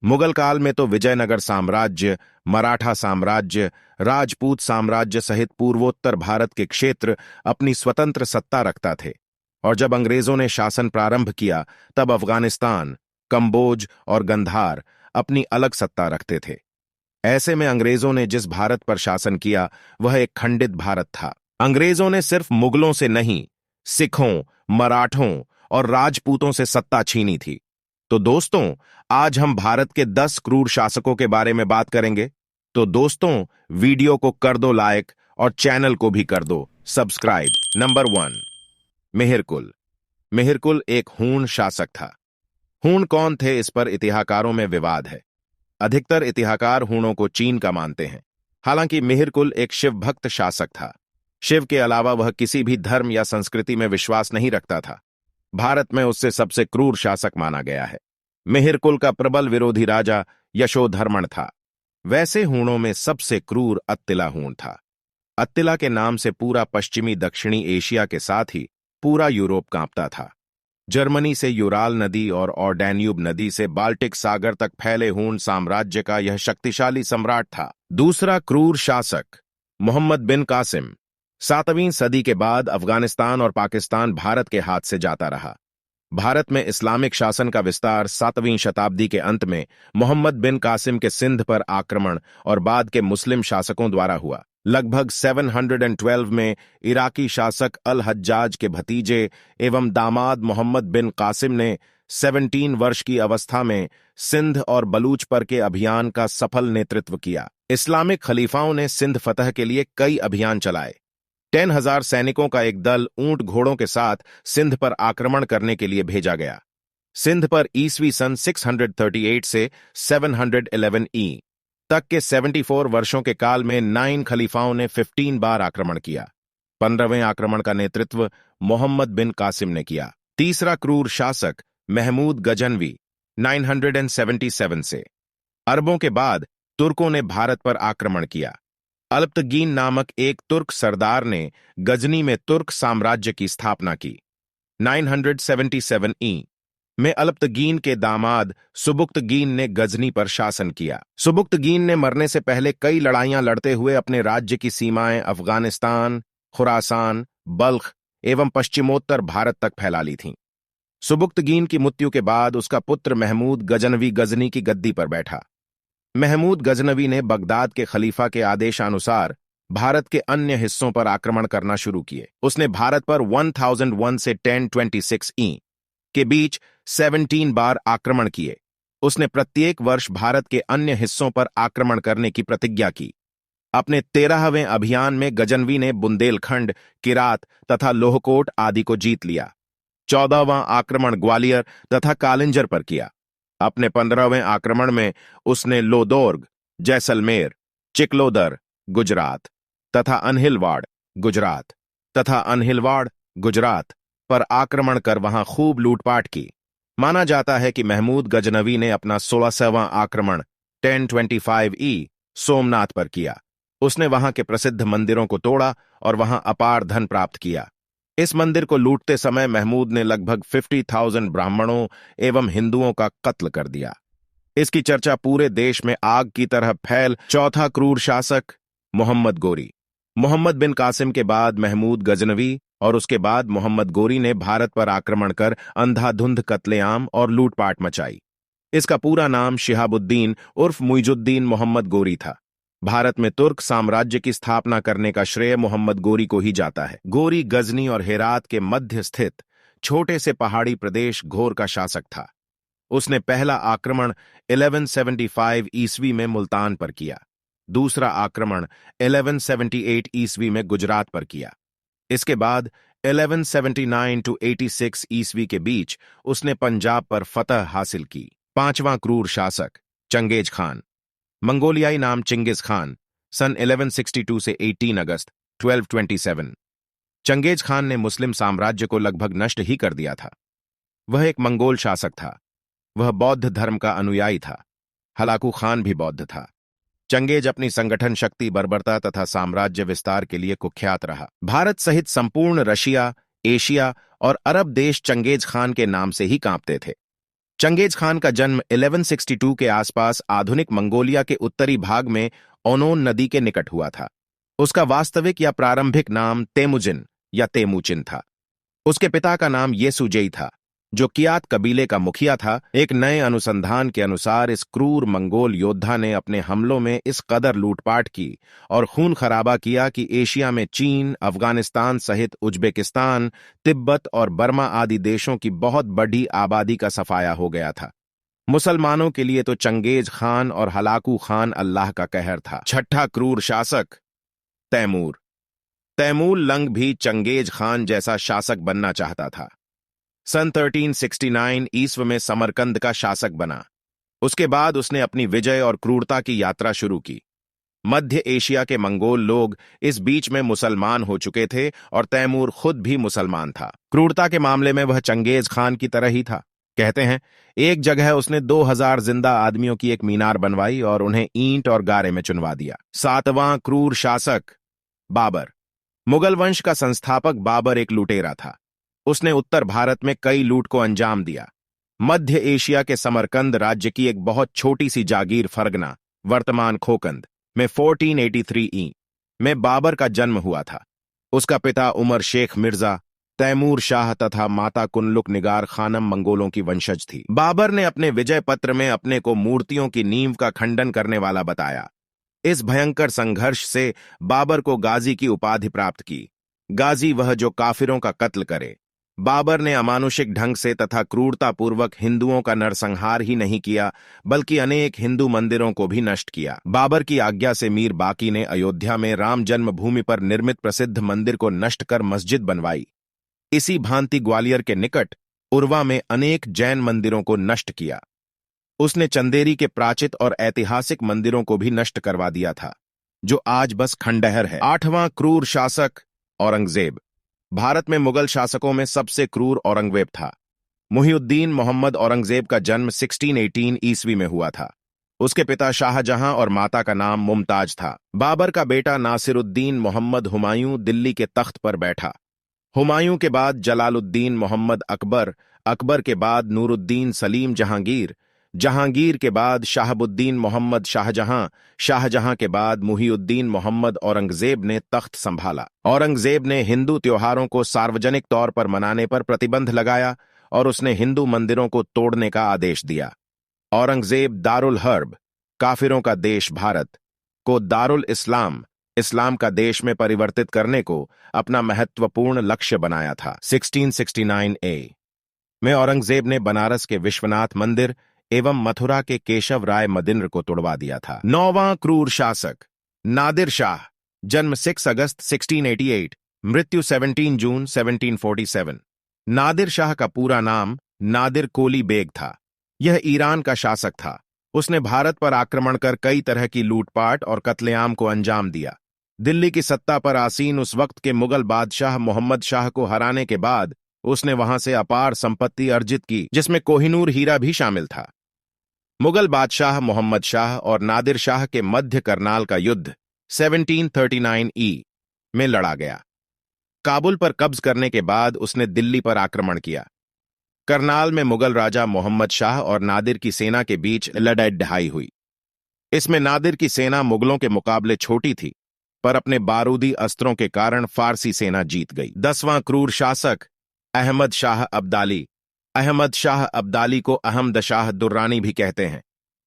मुगल काल में तो विजयनगर साम्राज्य, मराठा साम्राज्य, राजपूत साम्राज्य सहित पूर्वोत्तर भारत के क्षेत्र अपनी स्वतंत्र सत्ता रखता थे। और जब अंग्रेजों ने शासन प्रारंभ किया तब अफगानिस्तान, कंबोज और गंधार अपनी अलग सत्ता रखते थे। ऐसे में अंग्रेजों ने जिस भारत पर शासन किया वह एक खंडित भारत था। अंग्रेजों ने सिर्फ मुगलों से नहीं, सिखों, मराठों और राजपूतों से सत्ता छीनी थी। तो दोस्तों, आज हम भारत के 10 क्रूर शासकों के बारे में बात करेंगे। तो दोस्तों, वीडियो को कर दो लाइक और चैनल को भी कर दो सब्सक्राइब। नंबर 1, मिहिरकुल। मिहिरकुल एक हूण शासक था। हूण कौन थे, इस पर इतिहासकारों में विवाद है। अधिकतर इतिहासकार हूणों को चीन का मानते हैं। हालांकि मिहिरकुल एक शिव भक्त शासक था। शिव के अलावा वह किसी भी धर्म या संस्कृति में विश्वास नहीं रखता था। भारत में उससे सबसे क्रूर शासक माना गया है। मिहिरकुल का प्रबल विरोधी राजा यशोधर्मण था। वैसे हूणों में सबसे क्रूर अत्तिला हूण था। अत्तिला के नाम से पूरा पश्चिमी दक्षिणी एशिया के साथ ही पूरा यूरोप कांपता था। जर्मनी से यूराल नदी और डैन्यूब नदी से बाल्टिक सागर तक फैले हूण साम्राज्य का यह शक्तिशाली सम्राट था। दूसरा क्रूर शासक मोहम्मद बिन कासिम। 7वीं सदी के बाद अफगानिस्तान और पाकिस्तान भारत के हाथ से जाता रहा। भारत में इस्लामिक शासन का विस्तार 7वीं शताब्दी के अंत में मोहम्मद बिन कासिम के सिंध पर आक्रमण और बाद के मुस्लिम शासकों द्वारा हुआ। लगभग 712 में इराकी शासक अल हज्जाज के भतीजे एवं दामाद मोहम्मद बिन कासिम ने 17 वर्ष की अवस्था में सिंध और बलूच पर के अभियान का सफल नेतृत्व किया। इस्लामिक खलीफाओं ने सिंध फतह के लिए कई अभियान चलाए। 10,000 सैनिकों का एक दल ऊंट घोड़ों के साथ सिंध पर आक्रमण करने के लिए भेजा गया। सिंध पर ईस्वी सन 638 से 711 ई तक के 74 वर्षों के काल में 9 खलीफाओं ने 15 बार आक्रमण किया। 15वें आक्रमण का नेतृत्व मोहम्मद बिन कासिम ने किया। तीसरा क्रूर शासक महमूद गजनवी 977 से। अरबों के बाद तुर्कों ने भारत पर आक्रमण किया। अल्पतगीन नामक एक तुर्क सरदार ने गजनी में तुर्क साम्राज्य की स्थापना की। 977 ई में अल्पतगीन के दामाद सुबुक्तगीन ने गजनी पर शासन किया। सुबुक्तगीन ने मरने से पहले कई लड़ाइयां लड़ते हुए अपने राज्य की सीमाएं अफगानिस्तान, खुरासान, बल्ख एवं पश्चिमोत्तर भारत तक फैला ली थीं। सुबुक्तगीन की मृत्यु के बाद उसका पुत्र महमूद गजनवी गजनी की गद्दी पर बैठा। महमूद गजनवी ने बगदाद के खलीफा के आदेशानुसार भारत के अन्य हिस्सों पर आक्रमण करना शुरू किए। उसने भारत पर 1001 से 1026 ई के बीच 17 बार आक्रमण किए। उसने प्रत्येक वर्ष भारत के अन्य हिस्सों पर आक्रमण करने की प्रतिज्ञा की। अपने 13वें अभियान में गजनवी ने बुंदेलखंड, किरात तथा लोहकोट आदि को जीत लिया। 14वां आक्रमण ग्वालियर तथा कालिंजर पर किया। अपने 15वें आक्रमण में उसने लोदोर्ग, जैसलमेर, चिकलोदर, गुजरात तथा अनहिलवाड़, गुजरात पर आक्रमण कर वहां खूब लूटपाट की। माना जाता है कि महमूद गजनवी ने अपना 16वां आक्रमण 1025 ई सोमनाथ पर किया। उसने वहां के प्रसिद्ध मंदिरों को तोड़ा और वहां अपार धन प्राप्त किया। इस मंदिर को लूटते समय महमूद ने लगभग 50,000 ब्राह्मणों एवं हिंदुओं का कत्ल कर दिया। इसकी चर्चा पूरे देश में आग की तरह फैल। चौथा क्रूर शासक मोहम्मद गोरी। मोहम्मद बिन कासिम के बाद महमूद गजनवी और उसके बाद मोहम्मद गोरी ने भारत पर आक्रमण कर अंधाधुंध कत्लेआम और लूटपाट मचाई। इसका पूरा नाम शिहाबुद्दीन उर्फ मुइजुद्दीन मोहम्मद गोरी था। भारत में तुर्क साम्राज्य की स्थापना करने का श्रेय मोहम्मद गोरी को ही जाता है। गोरी गजनी और हेरात के मध्य स्थित छोटे से पहाड़ी प्रदेश घोर का शासक था। उसने पहला आक्रमण 1175 ईस्वी में मुल्तान पर किया। दूसरा आक्रमण 1178 ईस्वी में गुजरात पर किया। इसके बाद 1179 to 86 ईस्वी के बीच उसने पंजाब पर फतह हासिल की। पांचवां क्रूर शासक चंगेज खान। मंगोलियाई नाम चिंगिस खान, सन 1162 से 18 अगस्त 1227। चंगेज खान ने मुस्लिम साम्राज्य को लगभग नष्ट ही कर दिया था। वह एक मंगोल शासक था। वह बौद्ध धर्म का अनुयायी था। हलाकू खान भी बौद्ध था। चंगेज अपनी संगठन शक्ति, बर्बरता तथा साम्राज्य विस्तार के लिए कुख्यात रहा। भारत सहित संपूर्ण रशिया, एशिया और अरब देश चंगेज खान के नाम से ही कांपते थे। चंगेज खान का जन्म 1162 के आसपास आधुनिक मंगोलिया के उत्तरी भाग में ओनोन नदी के निकट हुआ था। उसका वास्तविक या प्रारंभिक नाम तेमुजिन या तेमुचिन था। उसके पिता का नाम येसुजेई था, जो कियात कबीले का मुखिया था। एक नए अनुसंधान के अनुसार इस क्रूर मंगोल योद्धा ने अपने हमलों में इस कदर लूटपाट की और खून खराबा किया कि एशिया में चीन, अफगानिस्तान सहित उज्बेकिस्तान, तिब्बत और बर्मा आदि देशों की बहुत बड़ी आबादी का सफाया हो गया था। मुसलमानों के लिए तो चंगेज खान और हलाकू खान अल्लाह का कहर था। छठा क्रूर शासक तैमूर। तैमूर लंग भी चंगेज खान जैसा शासक बनना चाहता था। सन 1369 ईस्व में समरकंद का शासक बना। उसके बाद उसने अपनी विजय और क्रूरता की यात्रा शुरू की। मध्य एशिया के मंगोल लोग इस बीच में मुसलमान हो चुके थे और तैमूर खुद भी मुसलमान था। क्रूरता के मामले में वह चंगेज खान की तरह ही था। कहते हैं एक जगह उसने 2000 जिंदा आदमियों की एक मीनार बनवाई और उन्हें ईंट और गारे में चुनवा दिया। सातवां क्रूर शासक बाबर। मुगल वंश का संस्थापक बाबर एक लुटेरा था। उसने उत्तर भारत में कई लूट को अंजाम दिया। मध्य एशिया के समरकंद राज्य की एक बहुत छोटी सी जागीर फरगना, वर्तमान खोकंद, में 1483 ई में बाबर का जन्म हुआ था। उसका पिता उमर शेख मिर्जा तैमूर शाह तथा माता कुनलुक निगार खानम मंगोलों की वंशज थी। बाबर ने अपने विजय पत्र में अपने को मूर्तियों की नींव का खंडन करने वाला बताया। इस भयंकर संघर्ष से बाबर को गाजी की उपाधि प्राप्त की। गाजी वह जो काफिरों का कत्ल करे। बाबर ने अमानुषिक ढंग से तथा क्रूरतापूर्वक हिंदुओं का नरसंहार ही नहीं किया, बल्कि अनेक हिंदू मंदिरों को भी नष्ट किया। बाबर की आज्ञा से मीर बाकी ने अयोध्या में राम जन्मभूमि पर निर्मित प्रसिद्ध मंदिर को नष्ट कर मस्जिद बनवाई। इसी भांति ग्वालियर के निकट उर्वा में अनेक जैन मंदिरों को नष्ट किया। उसने चंदेरी के प्राचित और ऐतिहासिक मंदिरों को भी नष्ट करवा दिया था, जो आज बस खंडहर है। आठवां क्रूर शासक औरंगजेब। भारत में मुगल शासकों में सबसे क्रूर औरंगजेब था। मुहिउद्दीन मोहम्मद औरंगजेब का जन्म 1618 ईस्वी में हुआ था। उसके पिता शाहजहां और माता का नाम मुमताज था। बाबर का बेटा नासिरुद्दीन मोहम्मद हुमायूं दिल्ली के तख्त पर बैठा। हुमायूं के बाद जलालुद्दीन मोहम्मद अकबर, अकबर के बाद नूरुद्दीन सलीम जहांगीर, जहांगीर के बाद शाहबुद्दीन मोहम्मद शाहजहां, शाहजहां के बाद मुहिउद्दीन मोहम्मद औरंगजेब ने तख्त संभाला। औरंगजेब ने हिंदू त्योहारों को सार्वजनिक तौर पर मनाने पर प्रतिबंध लगाया और उसने हिंदू मंदिरों को तोड़ने का आदेश दिया। औरंगजेब दारुल हर्ब, काफिरों का देश भारत, को दारुल इस्लाम, इस्लाम का देश में परिवर्तित करने को अपना महत्वपूर्ण लक्ष्य बनाया था। 1669 ए में औरंगजेब ने बनारस के विश्वनाथ मंदिर एवं मथुरा के केशव राय मदिन्र को तोड़वा दिया था। नौवां क्रूर शासक नादिर शाह। जन्म 6 अगस्त 1688, मृत्यु 17 जून 1747। नादिर शाह का पूरा नाम नादिर कोली बेग था। यह ईरान का शासक था। उसने भारत पर आक्रमण कर कई तरह की लूटपाट और कत्लेआम को अंजाम दिया। दिल्ली की सत्ता पर आसीन उस वक्त के मुगल बादशाह मोहम्मद शाह को हराने के बाद उसने वहां से अपार संपत्ति अर्जित की, जिसमें कोहिनूर हीरा भी शामिल था। मुगल बादशाह मोहम्मद शाह और नादिर शाह के मध्य करनाल का युद्ध 1739 ई में लड़ा गया। काबुल पर कब्ज करने के बाद उसने दिल्ली पर आक्रमण किया। करनाल में मुगल राजा मोहम्मद शाह और नादिर की सेना के बीच लड़ाई हुई। इसमें नादिर की सेना मुगलों के मुकाबले छोटी थी, पर अपने बारूदी अस्त्रों के कारण फारसी सेना जीत गई। 10वां क्रूर शासक अहमद शाह अब्दाली। अहमद शाह अब्दाली को अहमद शाह दुर्रानी भी कहते हैं।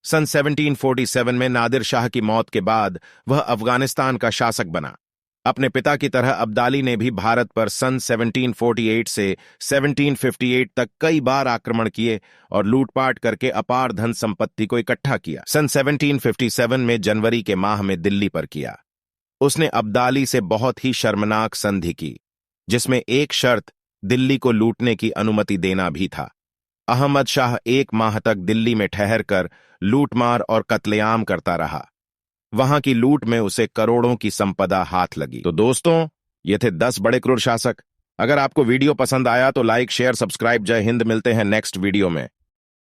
सन 1747 में नादिर शाह की मौत के बाद वह अफगानिस्तान का शासक बना। अपने पिता की तरह अब्दाली ने भी भारत पर सन 1748 से 1758 तक कई बार आक्रमण किए और लूटपाट करके अपार धन संपत्ति को इकट्ठा किया। सन 1757 में जनवरी के माह में दिल्ली पर किया। उसने अब्दाली से बहुत ही शर्मनाक संधि की, जिसमें एक शर्त दिल्ली को लूटने की अनुमति देना भी था। अहमद शाह 1 माह तक दिल्ली में ठहरकर लूटमार और कत्लेआम करता रहा। वहां की लूट में उसे करोड़ों की संपदा हाथ लगी। तो दोस्तों, ये थे 10 बड़े क्रूर शासक। अगर आपको वीडियो पसंद आया तो लाइक, शेयर, सब्सक्राइब। जय हिंद। मिलते हैं नेक्स्ट वीडियो में।